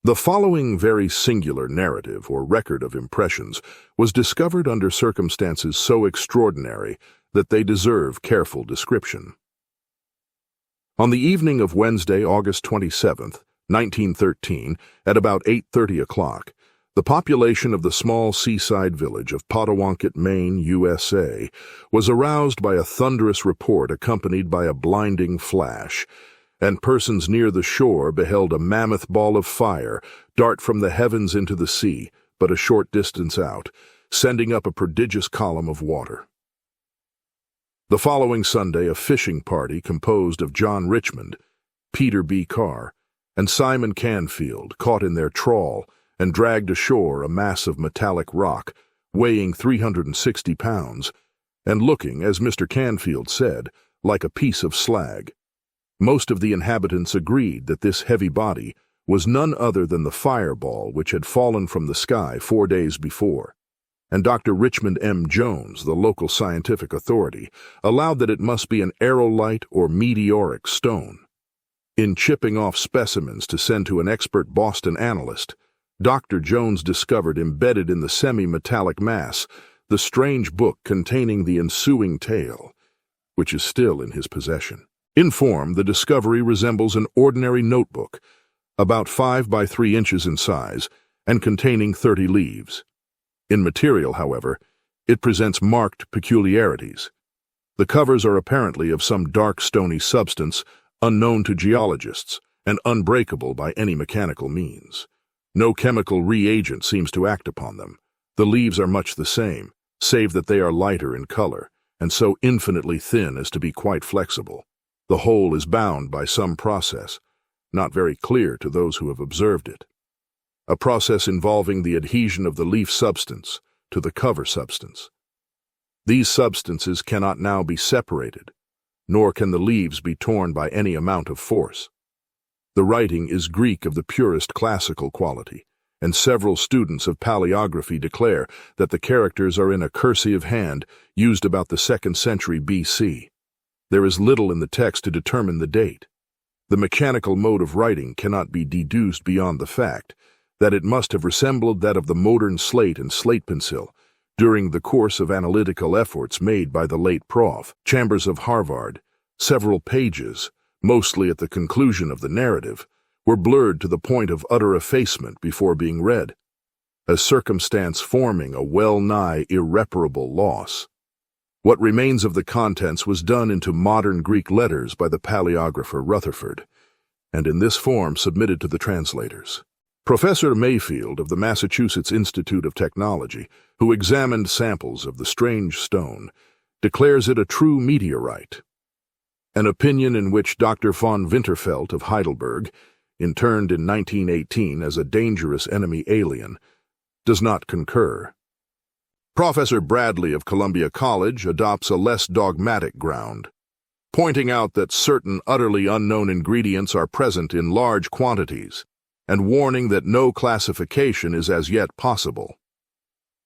The following very singular narrative or record of impressions was discovered under circumstances so extraordinary that they deserve careful description. On the evening of Wednesday, August 27th, 1913, at about 8:30 o'clock, the population of the small seaside village of Potawatomi, Maine, USA, was aroused by a thunderous report accompanied by a blinding flash, and persons near the shore beheld a mammoth ball of fire dart from the heavens into the sea, but a short distance out, sending up a prodigious column of water. The following Sunday, a fishing party composed of John Richmond, Peter B. Carr, and Simon Canfield caught in their trawl and dragged ashore a mass of metallic rock weighing 360 pounds and looking, as Mr. Canfield said, like a piece of slag. Most of the inhabitants agreed that this heavy body was none other than the fireball which had fallen from the sky 4 days before, and Dr. Richmond M. Jones, the local scientific authority, allowed that it must be an aerolite or meteoric stone. In chipping off specimens to send to an expert Boston analyst, Dr. Jones discovered embedded in the semi-metallic mass the strange book containing the ensuing tale, which is still in his possession. In form, the discovery resembles an ordinary notebook, about 5 by 3 inches in size and containing 30 leaves. In material, however, it presents marked peculiarities. The covers are apparently of some dark stony substance unknown to geologists and unbreakable by any mechanical means. No chemical reagent seems to act upon them. The leaves are much the same, save that they are lighter in color and so infinitely thin as to be quite flexible. The whole is bound by some process, not very clear to those who have observed it. A process involving the adhesion of the leaf substance to the cover substance. These substances cannot now be separated, nor can the leaves be torn by any amount of force. The writing is Greek of the purest classical quality, and several students of paleography declare that the characters are in a cursive hand used about the 2nd century BC. There is little in the text to determine the date. The mechanical mode of writing cannot be deduced beyond the fact that it must have resembled that of the modern slate and slate pencil during the course of analytical efforts made by the late Prof. Chambers of Harvard. Several pages, mostly at the conclusion of the narrative, were blurred to the point of utter effacement before being read, a circumstance forming a well-nigh irreparable loss. What remains of the contents was done into modern Greek letters by the paleographer Rutherford, and in this form submitted to the translators. Professor Mayfield of the Massachusetts Institute of Technology, who examined samples of the strange stone, declares it a true meteorite, an opinion in which Dr. von Winterfeldt of Heidelberg, interned in 1918 as a dangerous enemy alien, does not concur. Professor Bradley of Columbia College adopts a less dogmatic ground, pointing out that certain utterly unknown ingredients are present in large quantities, and warning that no classification is as yet possible.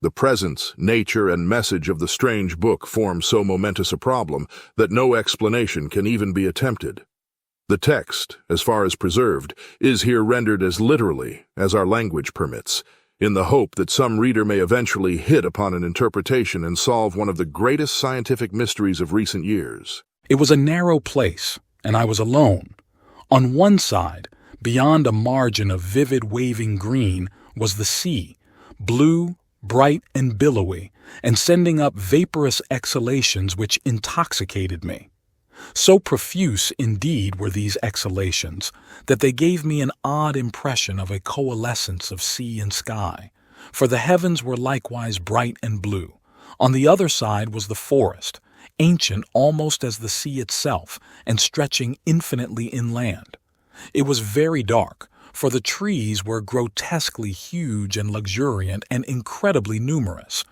The presence, nature, and message of the strange book form so momentous a problem that no explanation can even be attempted. The text, as far as preserved, is here rendered as literally as our language permits, in the hope that some reader may eventually hit upon an interpretation and solve one of the greatest scientific mysteries of recent years. It was a narrow place, and I was alone. On one side, beyond a margin of vivid waving green, was the sea, blue, bright and billowy, and sending up vaporous exhalations which intoxicated me. So profuse, indeed, were these exhalations that they gave me an odd impression of a coalescence of sea and sky, for the heavens were likewise bright and blue. On the other side was the forest, ancient almost as the sea itself, and stretching infinitely inland. It was very dark, for the trees were grotesquely huge and luxuriant and incredibly numerous.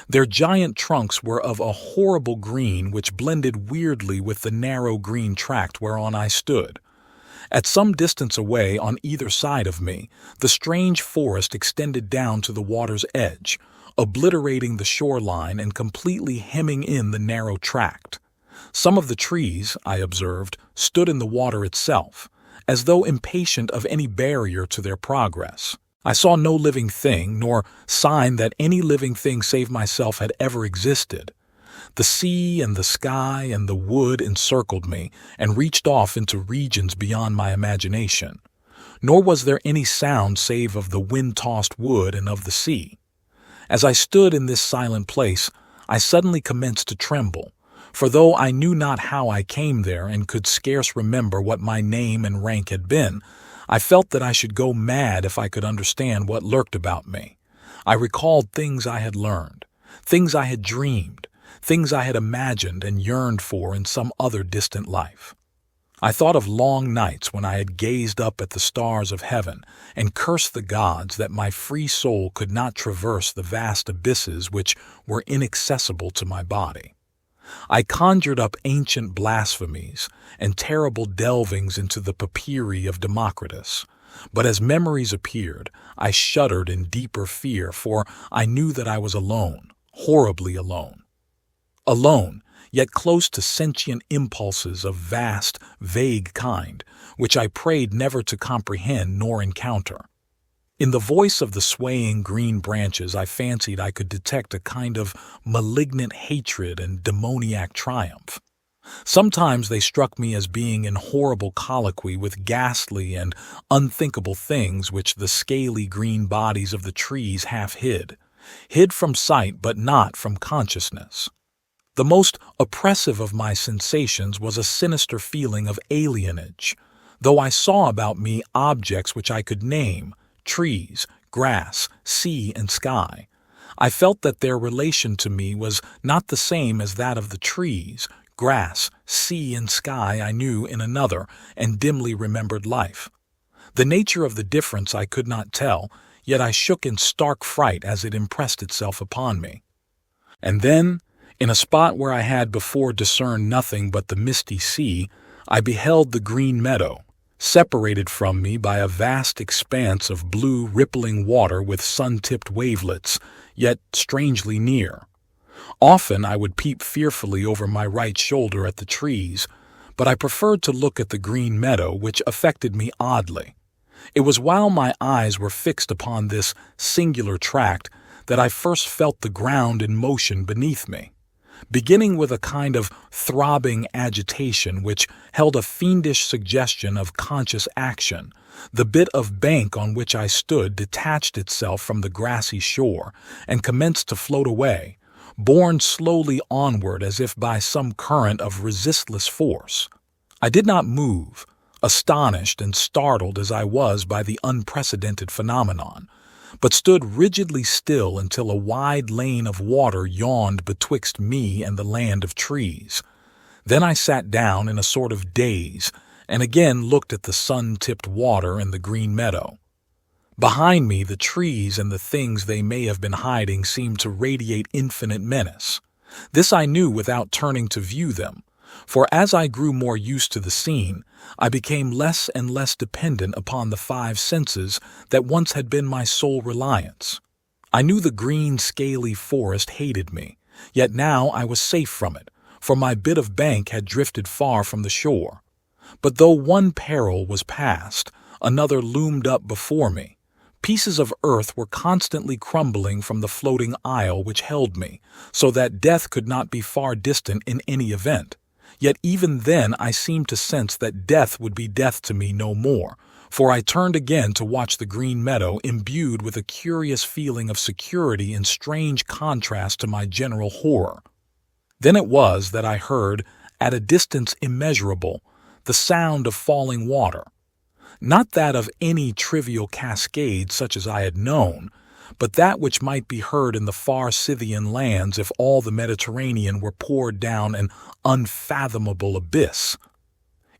Their giant trunks were of a horrible green which blended weirdly with the narrow green tract whereon I stood. At some distance away on either side of me, the strange forest extended down to the water's edge, obliterating the shoreline and completely hemming in the narrow tract. Some of the trees, I observed, stood in the water itself, as though impatient of any barrier to their progress. I saw no living thing, nor sign that any living thing save myself had ever existed. The sea and the sky and the wood encircled me and reached off into regions beyond my imagination. Nor was there any sound save of the wind-tossed wood and of the sea. As I stood in this silent place, I suddenly commenced to tremble, for though I knew not how I came there and could scarce remember what my name and rank had been, I felt that I should go mad if I could understand what lurked about me. I recalled things I had learned, things I had dreamed, things I had imagined and yearned for in some other distant life. I thought of long nights when I had gazed up at the stars of heaven and cursed the gods that my free soul could not traverse the vast abysses which were inaccessible to my body. I conjured up ancient blasphemies and terrible delvings into the papyri of Democritus, but as memories appeared, I shuddered in deeper fear, for I knew that I was alone, horribly alone. Alone, yet close to sentient impulses of vast, vague kind, which I prayed never to comprehend nor encounter. In the voice of the swaying green branches, I fancied I could detect a kind of malignant hatred and demoniac triumph. Sometimes they struck me as being in horrible colloquy with ghastly and unthinkable things which the scaly green bodies of the trees half hid from sight but not from consciousness. The most oppressive of my sensations was a sinister feeling of alienage, though I saw about me objects which I could name, trees, grass, sea, and sky. I felt that their relation to me was not the same as that of the trees, grass, sea, and sky I knew in another and dimly remembered life. The nature of the difference I could not tell, yet I shook in stark fright as it impressed itself upon me. And then, in a spot where I had before discerned nothing but the misty sea, I beheld the green meadow, separated from me by a vast expanse of blue rippling water with sun-tipped wavelets, yet strangely near. Often I would peep fearfully over my right shoulder at the trees, but I preferred to look at the green meadow, which affected me oddly. It was while my eyes were fixed upon this singular tract that I first felt the ground in motion beneath me. Beginning with a kind of throbbing agitation which held a fiendish suggestion of conscious action, the bit of bank on which I stood detached itself from the grassy shore and commenced to float away, borne slowly onward as if by some current of resistless force. I did not move, astonished and startled as I was by the unprecedented phenomenon, but stood rigidly still until a wide lane of water yawned betwixt me and the land of trees. Then I sat down in a sort of daze and again looked at the sun-tipped water and the green meadow. Behind me, the trees and the things they may have been hiding seemed to radiate infinite menace. This I knew without turning to view them, for as I grew more used to the scene, I became less and less dependent upon the five senses that once had been my sole reliance. I knew the green, scaly forest hated me, yet now I was safe from it, for my bit of bank had drifted far from the shore. But though one peril was past, another loomed up before me. Pieces of earth were constantly crumbling from the floating isle which held me, so that death could not be far distant in any event. Yet even then I seemed to sense that death would be death to me no more, for I turned again to watch the green meadow imbued with a curious feeling of security in strange contrast to my general horror. Then it was that I heard, at a distance immeasurable, the sound of falling water. Not that of any trivial cascade such as I had known, but that which might be heard in the far Scythian lands if all the Mediterranean were poured down an unfathomable abyss.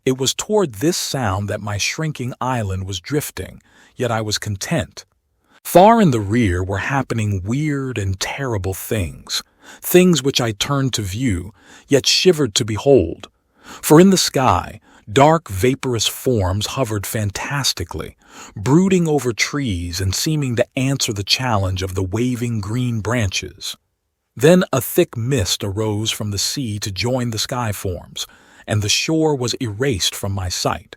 It was toward this sound that my shrinking island was drifting, yet I was content. Far in the rear were happening weird and terrible things, things which I turned to view, yet shivered to behold. For in the sky, dark vaporous forms hovered fantastically, brooding over trees and seeming to answer the challenge of the waving green branches. Then a thick mist arose from the sea to join the sky forms, and the shore was erased from my sight.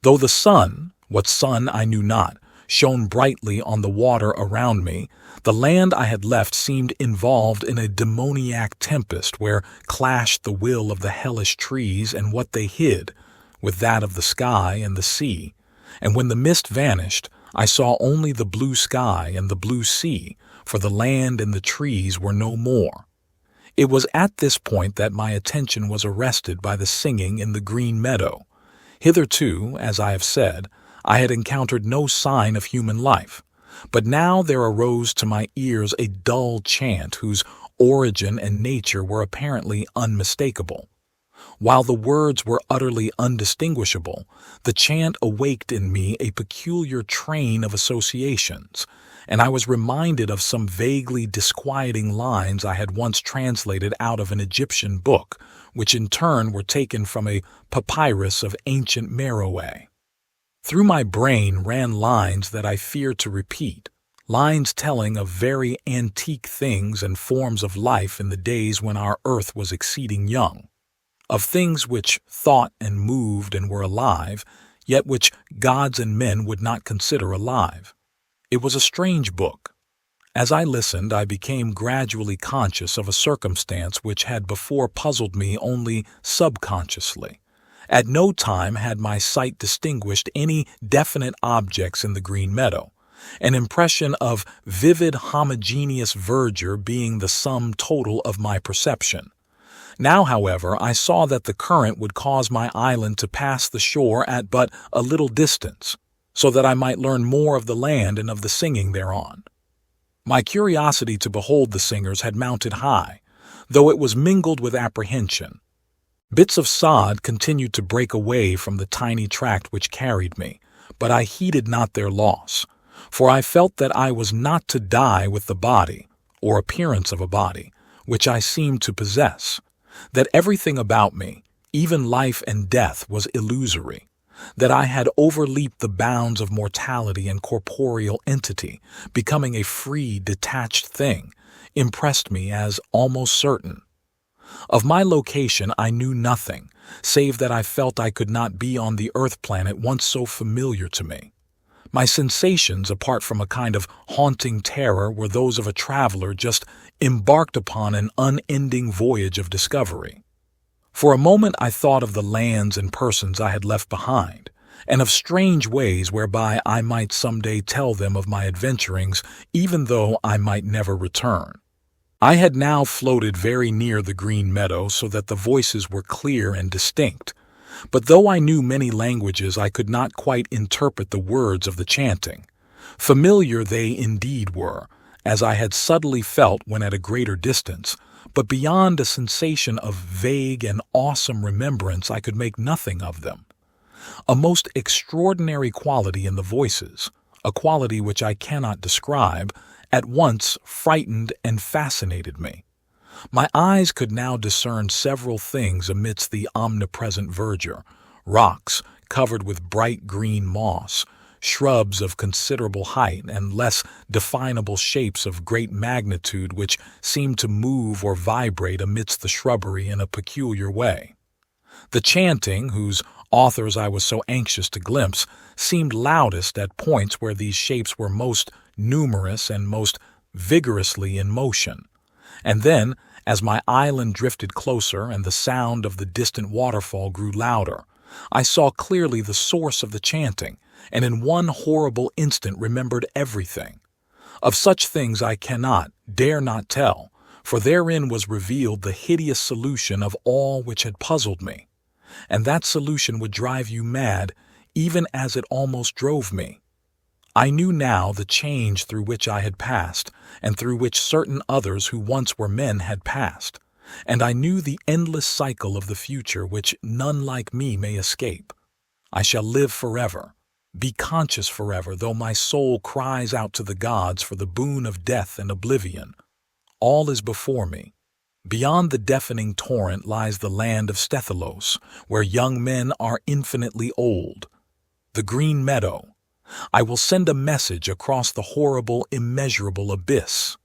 Though the sun, what sun I knew not, shone brightly on the water around me, the land I had left seemed involved in a demoniac tempest where clashed the will of the hellish trees and what they hid, with that of the sky and the sea. And when the mist vanished, I saw only the blue sky and the blue sea, for the land and the trees were no more. It was at this point that my attention was arrested by the singing in the green meadow. Hitherto, as I have said, I had encountered no sign of human life, but now there arose to my ears a dull chant whose origin and nature were apparently unmistakable. While the words were utterly undistinguishable, the chant awaked in me a peculiar train of associations, and I was reminded of some vaguely disquieting lines I had once translated out of an Egyptian book, which in turn were taken from a papyrus of ancient Meroe. Through my brain ran lines that I fear to repeat, lines telling of very antique things and forms of life in the days when our earth was exceeding young, of things which thought and moved and were alive, yet which gods and men would not consider alive. It was a strange book. As I listened, I became gradually conscious of a circumstance which had before puzzled me only subconsciously. At no time had my sight distinguished any definite objects in the green meadow, an impression of vivid homogeneous verdure being the sum total of my perception. Now, however, I saw that the current would cause my island to pass the shore at but a little distance, so that I might learn more of the land and of the singing thereon. My curiosity to behold the singers had mounted high, though it was mingled with apprehension. Bits of sod continued to break away from the tiny tract which carried me, but I heeded not their loss, for I felt that I was not to die with the body, or appearance of a body, which I seemed to possess, that everything about me, even life and death, was illusory, that I had overleaped the bounds of mortality and corporeal entity, becoming a free, detached thing, impressed me as almost certain. Of my location I knew nothing, save that I felt I could not be on the earth planet once so familiar to me. My sensations, apart from a kind of haunting terror, were those of a traveler just embarked upon an unending voyage of discovery. For a moment I thought of the lands and persons I had left behind, and of strange ways whereby I might someday tell them of my adventurings, even though I might never return. I had now floated very near the green meadow so that the voices were clear and distinct, but though I knew many languages I could not quite interpret the words of the chanting. Familiar they indeed were, as I had subtly felt when at a greater distance, but beyond a sensation of vague and awesome remembrance I could make nothing of them. A most extraordinary quality in the voices, a quality which I cannot describe, at once frightened and fascinated me. My eyes could now discern several things amidst the omnipresent verdure: rocks covered with bright green moss, shrubs of considerable height, and less definable shapes of great magnitude which seemed to move or vibrate amidst the shrubbery in a peculiar way. The chanting, whose authors I was so anxious to glimpse, seemed loudest at points where these shapes were most numerous and most vigorously in motion. And then, as my island drifted closer and the sound of the distant waterfall grew louder, I saw clearly the source of the chanting, and in one horrible instant remembered everything. Of such things I cannot, dare not tell, for therein was revealed the hideous solution of all which had puzzled me, and that solution would drive you mad, even as it almost drove me. I knew now the change through which I had passed, and through which certain others who once were men had passed, and I knew the endless cycle of the future which none like me may escape. I shall live forever, be conscious forever, though my soul cries out to the gods for the boon of death and oblivion. All is before me. Beyond the deafening torrent lies the land of Stethilos, where young men are infinitely old. The green meadow. I will send a message across the horrible, immeasurable abyss.